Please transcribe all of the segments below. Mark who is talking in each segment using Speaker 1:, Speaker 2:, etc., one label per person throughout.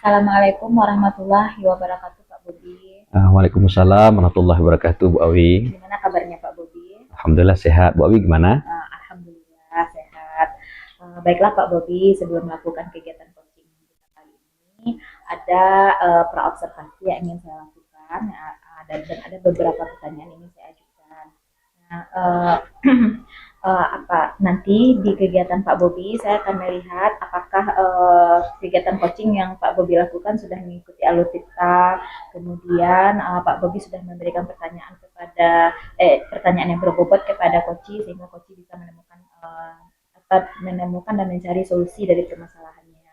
Speaker 1: Assalamualaikum warahmatullahi wabarakatuh, Pak Bobi.
Speaker 2: Waalaikumsalam warahmatullahi wabarakatuh, Bu Awi.
Speaker 1: Gimana kabarnya, Pak Bobi?
Speaker 2: Alhamdulillah sehat. Bu Awi gimana?
Speaker 1: Alhamdulillah sehat. Baiklah, Pak Bobi, sebelum melakukan kegiatan coaching kita kali ini, ada praobservasi yang ingin saya lakukan, dan ada beberapa pertanyaan yang ingin saya ajukan. Nah, apa nanti di kegiatan Pak Bobi saya akan melihat apakah kegiatan coaching yang Pak Bobi lakukan sudah mengikuti alur kita, kemudian Pak Bobi sudah memberikan pertanyaan yang berbobot kepada coach sehingga coach bisa menemukan dan mencari solusi dari permasalahannya.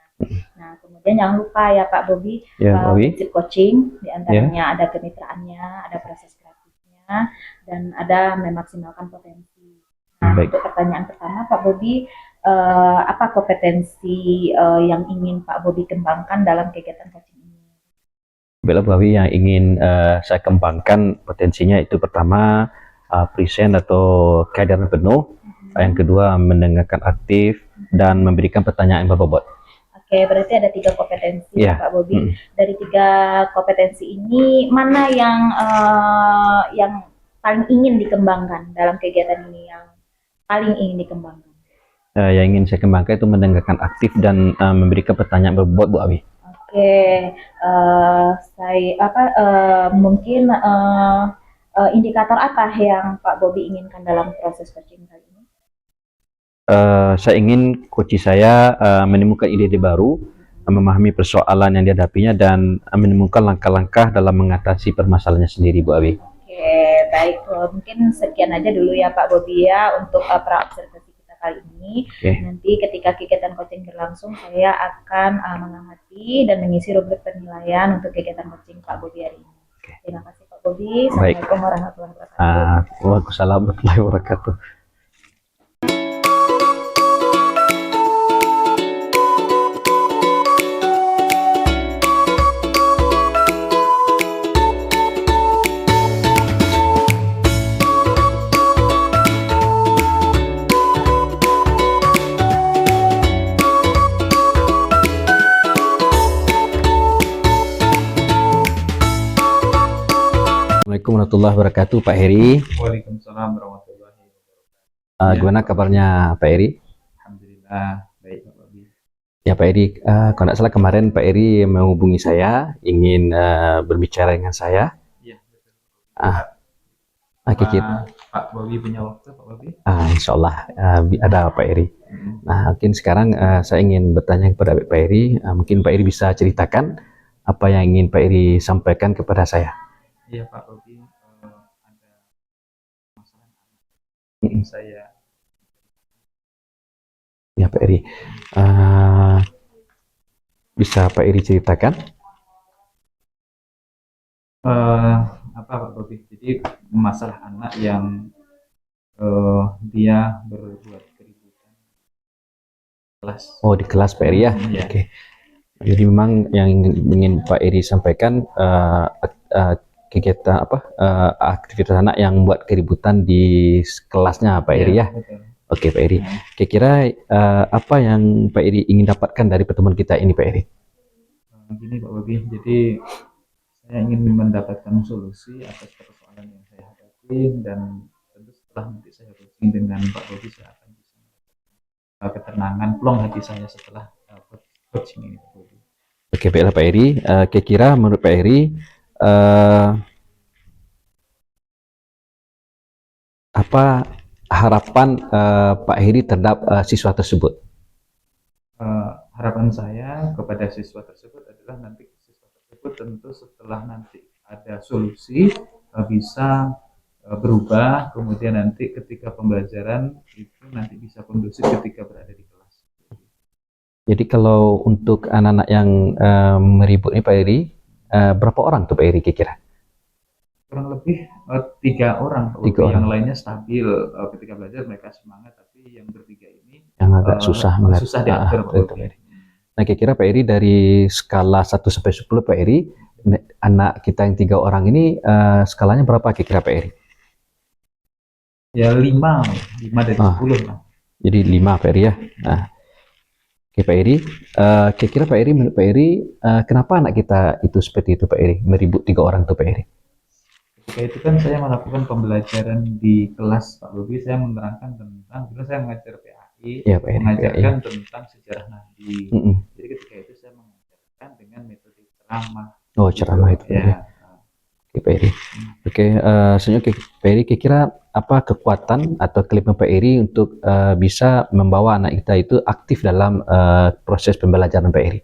Speaker 1: Nah, kemudian jangan lupa ya Pak Bobi, prinsip coaching diantaranya ada kemitraannya, ada proses kreatifnya, dan ada memaksimalkan potensi. Nah, untuk pertanyaan pertama, Pak Bobi, apa kompetensi yang ingin Pak Bobi kembangkan dalam kegiatan coaching ini?
Speaker 2: Baiklah, Bu Awi, yang ingin saya kembangkan potensinya itu pertama present atau kehadiran penuh, yang kedua mendengarkan aktif dan memberikan pertanyaan yang berbobot.
Speaker 1: Oke, berarti ada 3 kompetensi ya, Pak Bobi. Dari 3 kompetensi ini, mana yang paling ingin dikembangkan dalam kegiatan ini, yang paling ingin dikembangkan?
Speaker 2: Yang ingin saya kembangkan itu mendengarkan aktif dan memberikan pertanyaan berbobot, Bu Awi.
Speaker 1: Oke, mungkin indikator apa yang Pak Bobi inginkan dalam proses coaching kali ini?
Speaker 2: Saya ingin coach saya menemukan ide-ide baru, memahami persoalan yang dihadapinya dan menemukan langkah-langkah dalam mengatasi permasalahannya sendiri, Bu Awi.
Speaker 1: Oke, baik. Mungkin sekian aja dulu ya Pak Bobi ya untuk praobservasi kita kali ini. Nanti ketika kegiatan coaching berlangsung, saya akan mengamati dan mengisi rubrik penilaian untuk kegiatan coaching Pak Bobi hari ini. Terima kasih Pak Bobi. Assalamualaikum warahmatullahi wabarakatuh.
Speaker 2: Waalaikumsalam warahmatullahi wabarakatuh. Assalamualaikum warahmatullahi wabarakatuh, Pak Heri.
Speaker 3: Waalaikumsalam warahmatullahi wabarakatuh.
Speaker 2: Gimana kabarnya Pak Heri?
Speaker 3: Alhamdulillah baik Pak Bobi.
Speaker 2: Ya Pak Heri, kalau tidak salah kemarin Pak Heri menghubungi saya, ingin berbicara dengan saya.
Speaker 3: Iya betul. Pak Bobi punya waktu Pak Bobi?
Speaker 2: Insya Allah ada Pak Heri. Nah mungkin sekarang saya ingin bertanya kepada Pak Heri, mungkin Pak Heri bisa ceritakan apa yang ingin Pak Heri sampaikan kepada saya.
Speaker 3: Iya Pak Bobi, ada masalah anak saya.
Speaker 2: Ya Pak Eri, bisa Pak Eri ceritakan?
Speaker 3: Apa Pak Bobi? Jadi masalah anak yang dia berbuat keributan kelas.
Speaker 2: Oh di kelas Pak Eri ya?
Speaker 3: Ya.
Speaker 2: Oke. Jadi memang yang ingin Pak Eri sampaikan kegiatan aktivitas anak yang buat keributan di kelasnya Pak Eri ya?
Speaker 3: Betul.
Speaker 2: Oke Pak Eri, kira-kira apa yang Pak Eri ingin dapatkan dari pertemuan kita ini Pak Eri?
Speaker 3: Gini Pak Bobi, jadi saya ingin mendapatkan solusi atas persoalan yang saya hadapi, dan tentu setelah nanti saya coaching dengan Pak Bobi, saya akan bisa ketenangan, plong hati saya setelah coaching ini Pak Bobi.
Speaker 2: Oke baiklah Pak Eri, kira-kira menurut Pak Eri apa harapan Pak Heri terhadap siswa tersebut?
Speaker 3: Harapan saya kepada siswa tersebut adalah nanti siswa tersebut tentu setelah nanti ada solusi bisa berubah, kemudian nanti ketika pembelajaran itu nanti bisa kondusif ketika berada di kelas.
Speaker 2: Jadi kalau untuk anak-anak yang meribut ini Pak Heri, berapa orang tuh Pak Heri kira-kira?
Speaker 3: Kurang lebih 3 orang, yang lainnya stabil ketika belajar, mereka semangat, tapi yang bertiga ini
Speaker 2: yang agak susah
Speaker 3: diatur.
Speaker 2: Nah kira-kira Pak Heri dari skala 1 sampai 10 Pak Heri, anak kita yang 3 orang ini skalanya berapa kira-kira Pak Heri?
Speaker 3: Ya 5 dari 10 lah.
Speaker 2: Jadi 5 Pak Heri ya. Nah, Oke Pak Eri, kira-kira Pak Eri, menurut Pak Eri, kenapa anak kita itu seperti itu Pak Eri, meribut 3 orang tuh Pak Eri?
Speaker 3: Ketika itu kan saya melakukan pembelajaran di kelas Pak Bobi, saya menerangkan tentang, dulu saya mengajar PAI,
Speaker 2: Ya Pak Eri,
Speaker 3: mengajarkan tentang sejarah Nabi. Jadi ketika itu saya mengajarkan dengan metode ceramah.
Speaker 2: Oh ceramah itu Pak Eri. Oke Pak Eri. Oke, selanjutnya Pak Eri, kira-kira apa kekuatan atau kelebihan Pak Eri untuk bisa membawa anak kita itu aktif dalam proses pembelajaran Pak Eri?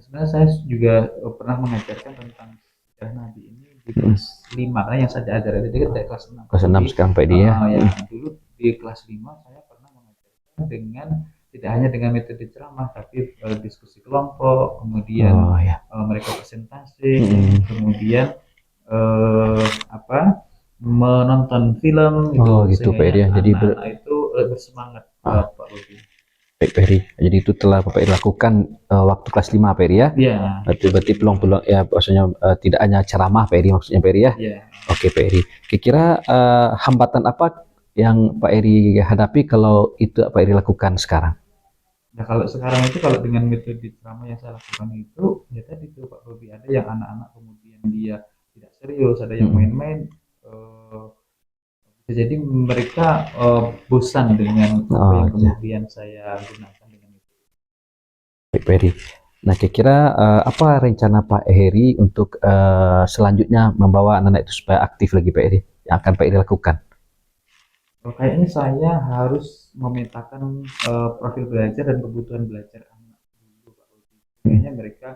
Speaker 3: Sebenarnya saya juga pernah mengajarkan tentang sejarah Nabi ini di kelas 5, karena yang saya ajar itu dari kelas 6.
Speaker 2: Kelas 6 sekarang Pak Eri ya?
Speaker 3: Dulu di kelas 5 saya pernah mengajarkan dengan, tidak hanya dengan metode ceramah, tapi diskusi kelompok, kemudian mereka presentasi, kemudian menonton film
Speaker 2: gitu Pak Eri ya. Jadi
Speaker 3: itu bersemangat Pak Bobi.
Speaker 2: Baik Pak Eri, jadi itu telah Pak Eri lakukan waktu kelas 5 Pak Eri ya? Iya. Berarti peluang-peluang ya, maksudnya tidak hanya ceramah Pak Eri, maksudnya Pak Eri ya? Iya. Oke Pak Eri, kira-kira hambatan apa yang Pak Eri hadapi kalau itu Pak Eri lakukan sekarang?
Speaker 3: Nah kalau sekarang itu, kalau dengan metode ceramah yang saya lakukan itu, ya tadi itu Pak Bobi, ada yang anak-anak kemudian dia tidak serius, ada yang main-main, jadi mereka bosan dengan apa yang kemudian saya gunakan dengan itu.
Speaker 2: Baik Pak Eri. Nah kira-kira apa rencana Pak Eri untuk selanjutnya membawa anak-anak itu supaya aktif lagi Pak Eri, yang akan Pak Eri lakukan?
Speaker 3: Kayaknya saya harus memetakan profil belajar dan kebutuhan belajar anak dulu Pak Bobi. Kayaknya mereka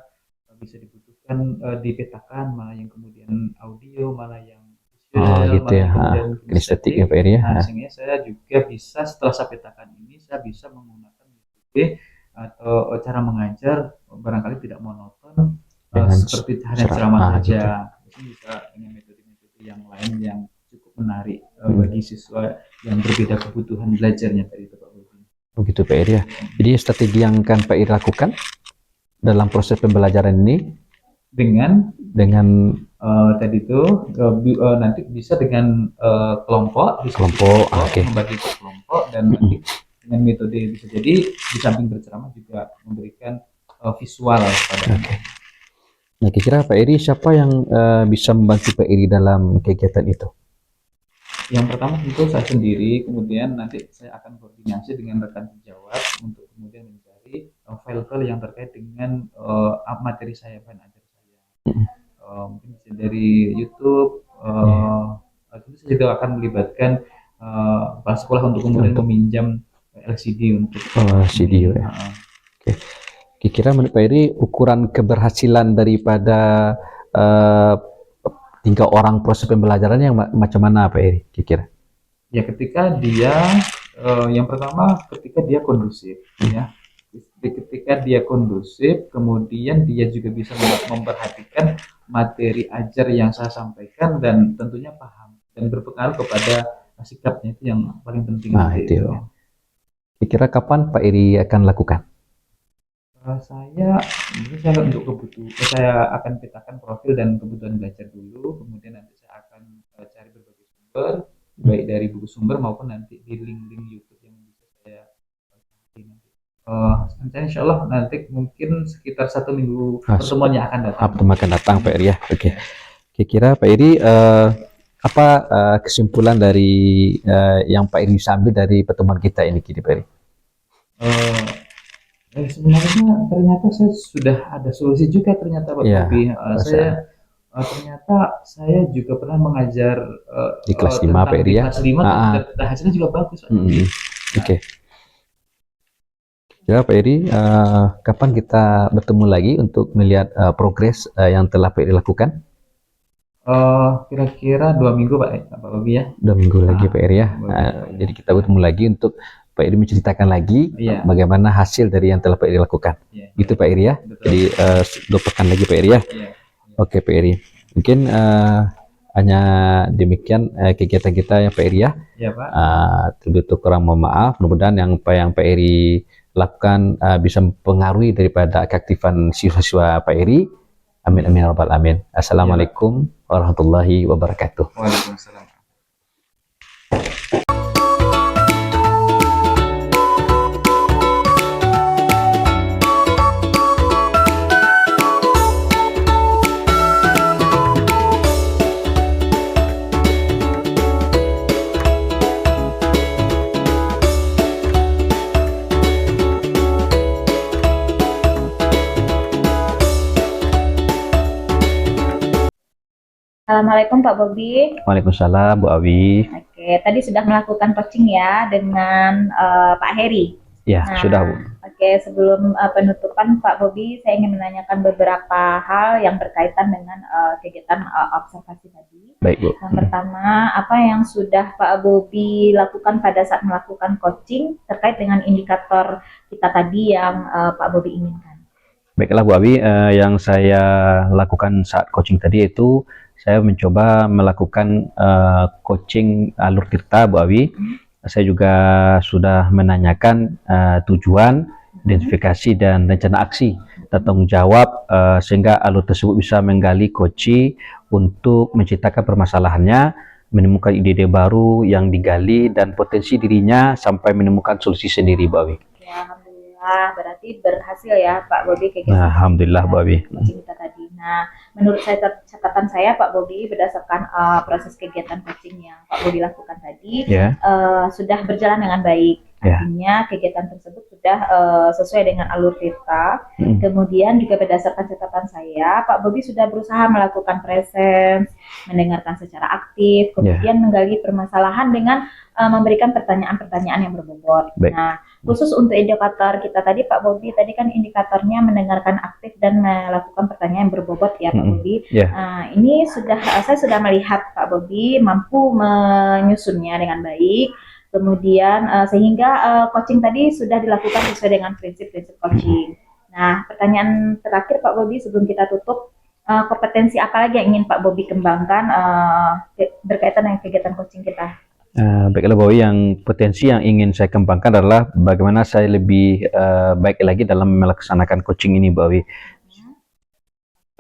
Speaker 3: bisa dibutuhkan, dipetakan mana yang kemudian audio, mana yang
Speaker 2: gitu ya, estetik ya Pak Eri ya.
Speaker 3: Sehingga saya juga bisa, setelah saya petakan ini, saya bisa menggunakan metode atau cara mengajar barangkali tidak monoton seperti hanya ceramah saja. Bisa dengan metode-metode yang lain yang cukup menarik bagi siswa yang berbeda kebutuhan belajarnya tadi itu Pak Bobi.
Speaker 2: Begitu Pak Eri ya. Jadi strategi yang akan Pak Eri lakukan dalam proses pembelajaran ini dengan tadi itu nanti bisa dengan kelompok, membagi ke kelompok, dan nanti dengan metode bisa jadi di samping berceramah juga memberikan visual pada anak. Nah kira-kira Pak Eri, siapa yang bisa membantu Pak Eri dalam kegiatan itu?
Speaker 3: Yang pertama tentu saya sendiri, kemudian nanti saya akan koordinasi dengan rekan sejawat untuk kemudian mencari file-file yang terkait dengan materi saya, ajar saya. Mungkin bisa dari YouTube, tentu saya juga akan melibatkan kepala sekolah untuk kemudian meminjam LCD untuk
Speaker 2: LCD ya. Oke. Kira-kira menurut Pak Eri, ukuran keberhasilan daripada 3 orang proses pembelajarannya yang macam mana Pak Eri kira-kira?
Speaker 3: Ya ketika dia yang pertama ketika dia kondusif ya. Ketika dia kondusif, kemudian dia juga bisa memperhatikan materi ajar yang saya sampaikan dan tentunya paham dan berpengaruh kepada sikapnya, itu yang paling penting.
Speaker 2: Itu ya. Kira-kira kapan Pak Eri akan lakukan?
Speaker 3: Saya untuk kebutuhan, saya akan petakan profil dan kebutuhan belajar dulu, kemudian nanti saya akan cari berbagai sumber, baik dari buku sumber maupun nanti di link-link YouTube yang bisa saya insya Allah nanti mungkin sekitar 1 minggu pertemuannya akan datang.
Speaker 2: Pertemuan akan datang Pak Eri ya. Oke. Kira-kira Pak Eri apa kesimpulan dari yang Pak Eri bisa ambil dari pertemuan kita ini Pak Eri?
Speaker 3: Sebenarnya ternyata saya sudah ada solusi juga ternyata Pak Bobi. Ternyata saya juga pernah mengajar
Speaker 2: di kelas 5 Pak Eri ya.
Speaker 3: Kelas 5 dan hasilnya juga bagus Pak.
Speaker 2: Oke. Ya Pak Eri, kapan kita bertemu lagi untuk melihat progres yang telah Pak Eri lakukan?
Speaker 3: Kira-kira 2 minggu Pak Bobi ya.
Speaker 2: 2 minggu lagi Pak Eri ya. Jadi kita bertemu lagi untuk Pak Eri menceritakan lagi bagaimana hasil dari yang telah Pak Eri lakukan. Gitu Pak Eri ya. Betul. Jadi 2 pekan lagi Pak Eri ya. Oke Pak Eri. Mungkin hanya demikian kegiatan kita ya Pak Eri ya. Iya Pak. Terlebih kurang mohon maaf. Mudah-mudahan yang Pak Eri lakukan bisa mempengaruhi daripada keaktifan siswa-siswa Pak Eri. Amin amin ya rabbal alamin. Assalamualaikum warahmatullahi wabarakatuh.
Speaker 3: Waalaikumsalam.
Speaker 1: Assalamualaikum Pak Bobi.
Speaker 2: Waalaikumsalam Bu Awi.
Speaker 1: Oke, tadi sudah melakukan coaching ya dengan Pak Heri.
Speaker 2: Ya,
Speaker 1: Nah,
Speaker 2: sudah Bu.
Speaker 1: Oke, sebelum penutupan Pak Bobi, saya ingin menanyakan beberapa hal yang berkaitan dengan kegiatan observasi tadi.
Speaker 2: Baik Bu.
Speaker 1: Yang pertama, apa yang sudah Pak Bobi lakukan pada saat melakukan coaching terkait dengan indikator kita tadi yang Pak Bobi inginkan?
Speaker 2: Baiklah Bu Awi, yang saya lakukan saat coaching tadi itu saya mencoba melakukan coaching alur tirta Bu Awi. Saya juga sudah menanyakan tujuan, identifikasi dan rencana aksi dan tanggung jawab sehingga alur tersebut bisa menggali coaching untuk menciptakan permasalahannya, menemukan ide-ide baru yang digali dan potensi dirinya sampai menemukan solusi sendiri Bu Awi.
Speaker 1: Ya, alhamdulillah, berarti berhasil ya Pak Bobi kegiatan
Speaker 2: Alhamdulillah Bu Awi.
Speaker 1: coaching kita tadi. Nah, menurut catatan saya Pak Bobi berdasarkan proses kegiatan coaching yang Pak Bobi lakukan tadi sudah berjalan dengan baik. Artinya kegiatan tersebut sudah sesuai dengan alur tirta. Kemudian juga berdasarkan catatan saya, Pak Bobi sudah berusaha melakukan presence, mendengarkan secara aktif, kemudian menggali permasalahan dengan memberikan pertanyaan-pertanyaan yang berbobot. Nah, khusus untuk indikator kita tadi Pak Bobi, tadi kan indikatornya mendengarkan aktif dan melakukan pertanyaan yang berbobot ya Pak Bobi. Ini saya sudah melihat Pak Bobi mampu menyusunnya dengan baik. Kemudian sehingga coaching tadi sudah dilakukan sesuai dengan prinsip-prinsip coaching. Nah, pertanyaan terakhir Pak Bobi sebelum kita tutup, kompetensi apa lagi yang ingin Pak Bobi kembangkan berkaitan dengan kegiatan coaching kita?
Speaker 2: Baiklah Bu Awi, yang potensi yang ingin saya kembangkan adalah bagaimana saya lebih baik lagi dalam melaksanakan coaching ini Bu Awi.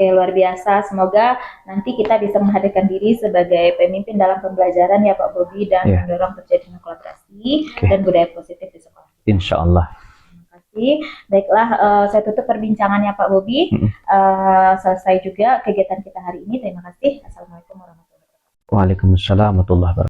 Speaker 1: Oke, luar biasa. Semoga nanti kita bisa menghadirkan diri sebagai pemimpin dalam pembelajaran ya Pak Bobi dan mendorong terjadinya kolaborasi dan budaya positif di sekolah.
Speaker 2: Insya Allah.
Speaker 1: Terima kasih. Baiklah, saya tutup perbincangannya Pak Bobi. Selesai juga kegiatan kita hari ini. Terima kasih. Assalamualaikum warahmatullahi wabarakatuh.
Speaker 2: Waalaikumsalam warahmatullahi wabarakatuh.